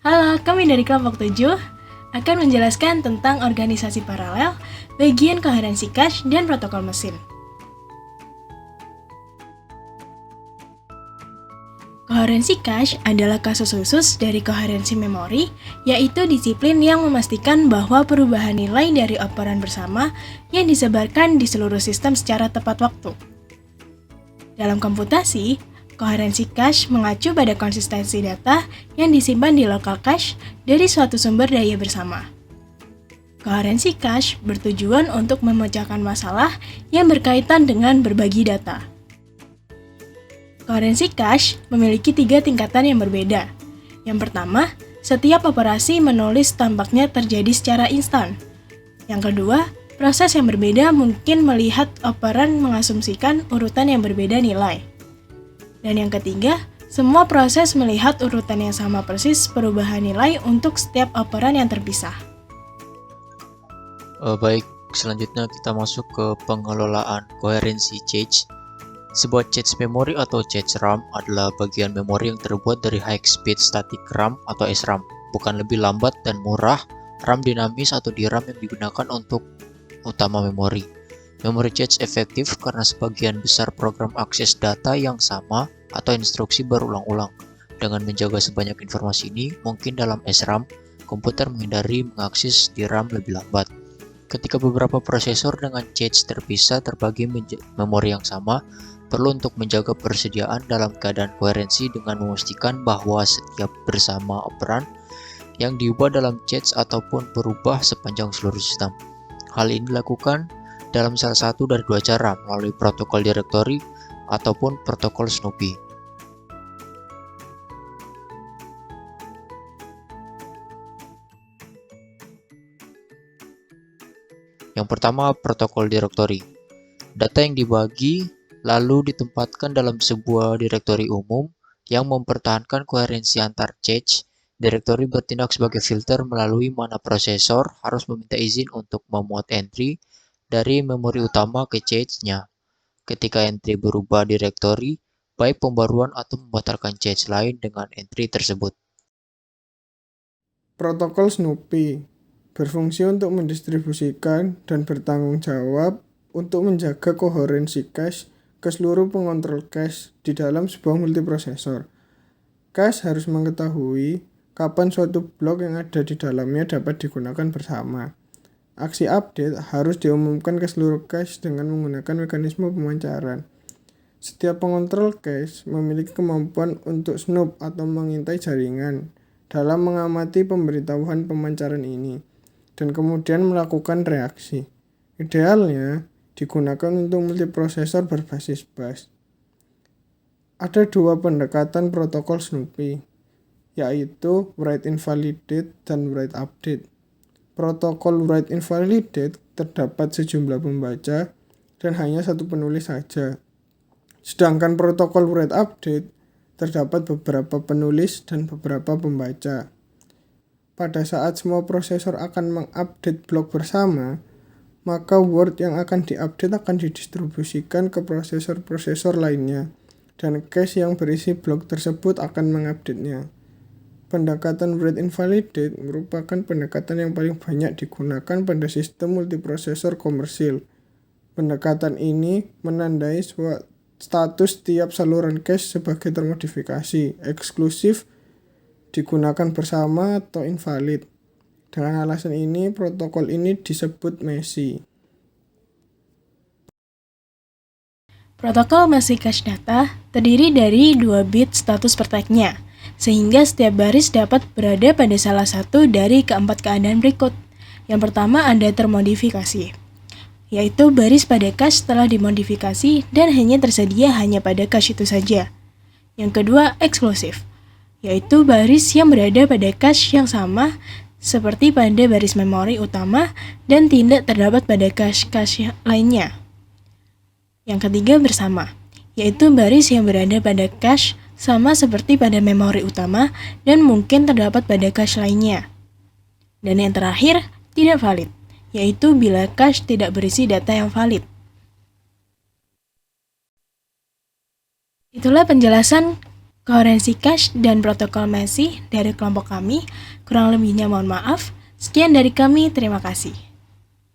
Halo, kami dari kelompok 7 akan menjelaskan tentang organisasi paralel, bagian koherensi cache, dan protokol mesin. Koherensi cache adalah kasus khusus dari koherensi memori, yaitu disiplin yang memastikan bahwa perubahan nilai dari operan bersama yang disebarkan di seluruh sistem secara tepat waktu. Dalam komputasi, koherensi cache mengacu pada konsistensi data yang disimpan di local cache dari suatu sumber daya bersama. Koherensi cache bertujuan untuk memecahkan masalah yang berkaitan dengan berbagi data. Koherensi cache memiliki 3 tingkatan yang berbeda. Yang pertama, setiap operasi menulis tampaknya terjadi secara instan. Yang kedua, proses yang berbeda mungkin melihat operan mengasumsikan urutan yang berbeda nilai. Dan yang ketiga, semua proses melihat urutan yang sama persis perubahan nilai untuk setiap operan yang terpisah. Baik, selanjutnya kita masuk ke pengelolaan koherensi cache. Sebuah cache memori atau cache RAM adalah bagian memori yang terbuat dari high speed static RAM atau SRAM, bukan lebih lambat dan murah RAM dinamis atau DRAM yang digunakan untuk utama memori. Memori cache efektif karena sebagian besar program akses data yang sama atau instruksi berulang-ulang. Dengan menjaga sebanyak informasi ini, mungkin dalam SRAM, komputer menghindari mengakses DRAM lebih lambat. Ketika beberapa prosesor dengan cache terpisah terbagi memori yang sama, perlu untuk menjaga persediaan dalam keadaan koherensi dengan memastikan bahwa setiap bersama operan yang diubah dalam cache ataupun berubah sepanjang seluruh sistem. Hal ini dilakukan dalam salah satu dari 2 cara, melalui protokol directory ataupun protokol Snoopy. Yang pertama, protokol directory. Data yang dibagi lalu ditempatkan dalam sebuah direktori umum yang mempertahankan koherensi antar cache. Direktori bertindak sebagai filter melalui mana prosesor harus meminta izin untuk memuat entry dari memori utama ke cache-nya. Ketika entry berubah direktori, baik pembaruan atau membatalkan cache lain dengan entry tersebut. Protokol Snoopy berfungsi untuk mendistribusikan dan bertanggung jawab untuk menjaga koherensi cache ke seluruh pengontrol cache di dalam sebuah multiprosesor. Cache harus mengetahui kapan suatu blok yang ada di dalamnya dapat digunakan bersama. Aksi update harus diumumkan ke seluruh cache dengan menggunakan mekanisme pemancaran. Setiap pengontrol cache memiliki kemampuan untuk snoop atau mengintai jaringan dalam mengamati pemberitahuan pemancaran ini dan kemudian melakukan reaksi. Idealnya digunakan untuk multiprosesor berbasis bus. Ada 2 pendekatan protokol Snoopy, yaitu write invalidate dan write update. Protokol write invalidate terdapat sejumlah pembaca dan hanya satu penulis saja. Sedangkan protokol write update terdapat beberapa penulis dan beberapa pembaca. Pada saat semua prosesor akan mengupdate blok bersama, maka word yang akan diupdate akan didistribusikan ke prosesor-prosesor lainnya, dan cache yang berisi blok tersebut akan mengupdate-nya. Pendekatan write invalidate merupakan pendekatan yang paling banyak digunakan pada sistem multiprosesor komersil. Pendekatan ini menandai status tiap saluran cache sebagai termodifikasi, eksklusif, digunakan bersama, atau invalid. Dengan alasan ini, protokol ini disebut messy. Protokol messy cache data terdiri dari 2 bit status per tag-nya, sehingga setiap baris dapat berada pada salah satu dari keempat keadaan berikut. Yang pertama ada termodifikasi, yaitu baris pada cache telah dimodifikasi dan hanya tersedia pada cache itu saja. Yang kedua, eksklusif, yaitu baris yang berada pada cache yang sama seperti pada baris memori utama dan tidak terdapat pada cache-cache lainnya. Yang ketiga, bersama, yaitu baris yang berada pada cache sama seperti pada memori utama dan mungkin terdapat pada cache lainnya. Dan yang terakhir, tidak valid, yaitu bila cache tidak berisi data yang valid. Itulah penjelasan Koherensi cache dan protokol Messi dari kelompok kami. Kurang lebihnya mohon maaf. Sekian dari kami, terima kasih.